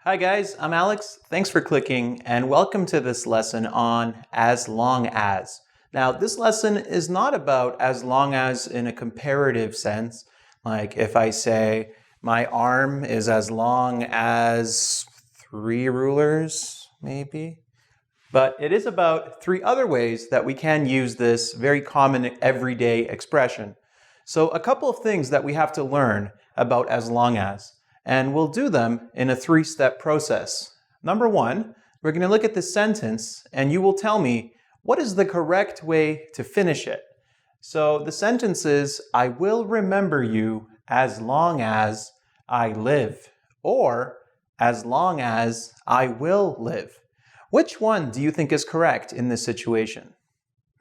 Hi guys, I'm Alex. Thanks for clicking and welcome to this lesson on as long as. Now this lesson is not about as long as in a comparative sense, like if I say my arm is as long as 3 rulers, maybe. But it is about 3 other ways that we can use this very common everyday expression. So a couple of things that we have to learn about as long as. And we'll do them in a 3-step process. Number 1, we're going to look at this sentence and you will tell me what is the correct way to finish it. So the sentence is, I will remember you as long as I live, or as long as I will live. Which one do you think is correct in this situation?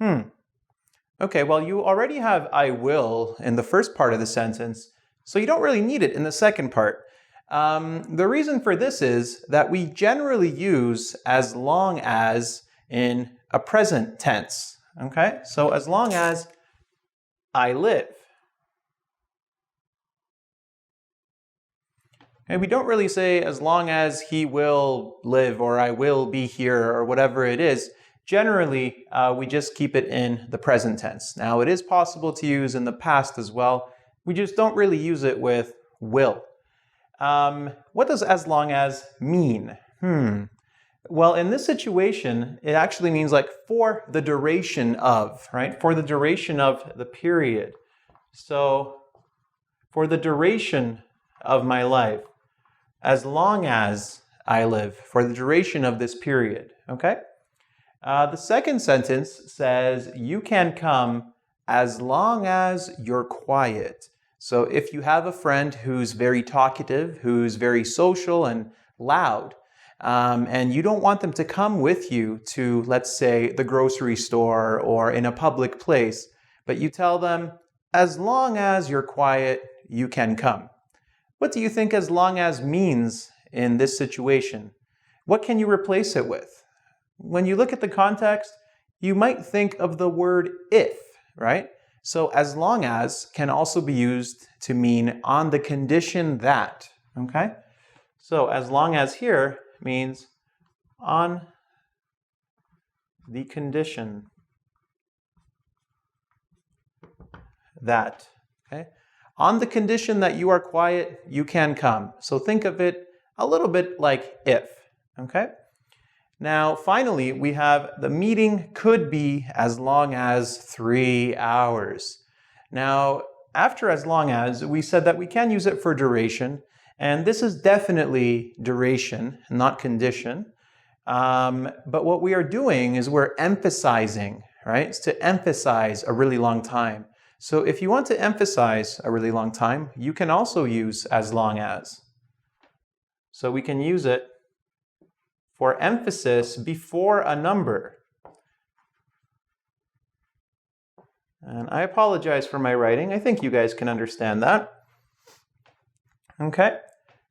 Okay, well you already have I will in the first part of the sentence, so you don't really need it in the second part. The reason for this is that we generally use as long as in a present tense. Okay, so as long as I live. And we don't really say as long as he will live or I will be here or whatever it is. Generally, we just keep it in the present tense. Now, it is possible to use in the past as well. We just don't really use it with will. What does as long as mean? Well, in this situation, it actually means like for the duration of, right? For the duration of the period. So, for the duration of my life, as long as I live, for the duration of this period, okay? The second sentence says, you can come as long as you're quiet. So if you have a friend who's very talkative, who's very social and loud, and you don't want them to come with you to, let's say, the grocery store or in a public place, but you tell them, as long as you're quiet, you can come. What do you think as long as means in this situation? What can you replace it with? When you look at the context, you might think of the word if, right? So as long as can also be used to mean on the condition that, okay? So as long as here means on the condition that, okay? On the condition that you are quiet, you can come. So think of it a little bit like if, okay? Now, finally, we have the meeting could be as long as 3 hours. Now, after as long as, we said that we can use it for duration, and this is definitely duration, not condition. But what we are doing is we're emphasizing, right? It's to emphasize a really long time. So if you want to emphasize a really long time, you can also use as long as. So we can use it for emphasis before a number. And I apologize for my writing. I think you guys can understand that. Okay,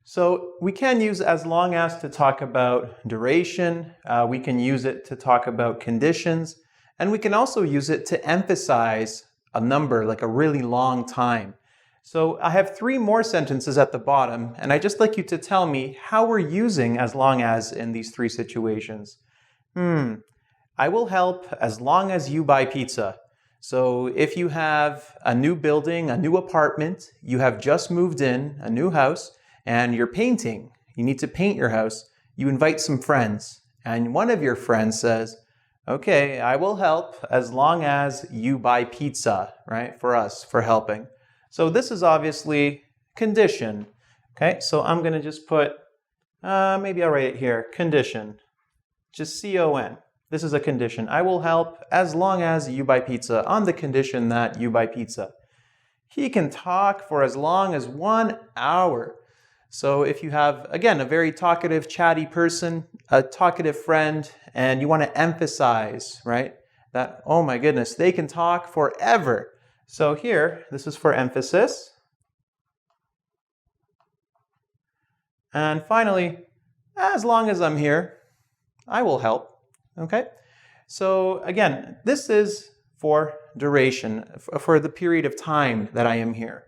so we can use as long as to talk about duration. We can use it to talk about conditions. And we can also use it to emphasize a number, like a really long time. So I have 3 more sentences at the bottom, and I'd just like you to tell me how we're using as long as in these 3 situations. I will help as long as you buy pizza. So if you have a new building, a new apartment, you have just moved in, a new house, and you're painting, you need to paint your house, you invite some friends, and one of your friends says, okay, I will help as long as you buy pizza, right, for us, for helping. So this is obviously condition, okay? So I'm going to just put, maybe I'll write it here, condition, just C-O-N. This is a condition. I will help as long as you buy pizza on the condition that you buy pizza. He can talk for as long as 1 hour. So if you have, again, a very talkative, chatty person, a talkative friend, and you want to emphasize, right, that, oh my goodness, they can talk forever. So here, this is for emphasis. And finally, as long as I'm here, I will help. Okay? So again, this is for duration, for the period of time that I am here.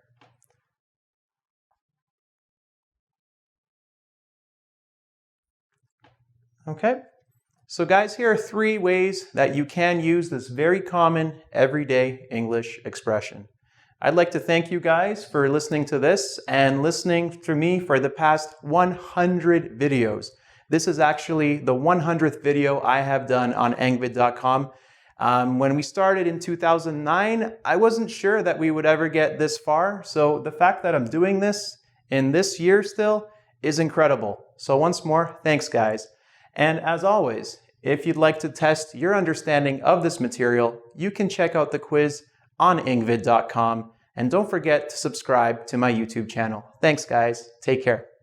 Okay? So guys, here are 3 ways that you can use this very common everyday English expression. I'd like to thank you guys for listening to this and listening to me for the past 100 videos. This is actually the 100th video I have done on engVid.com. When we started in 2009, I wasn't sure that we would ever get this far. So the fact that I'm doing this in this year still is incredible. So once more, thanks guys. And as always, if you'd like to test your understanding of this material, you can check out the quiz on engVid.com. And don't forget to subscribe to my YouTube channel. Thanks guys. Take care.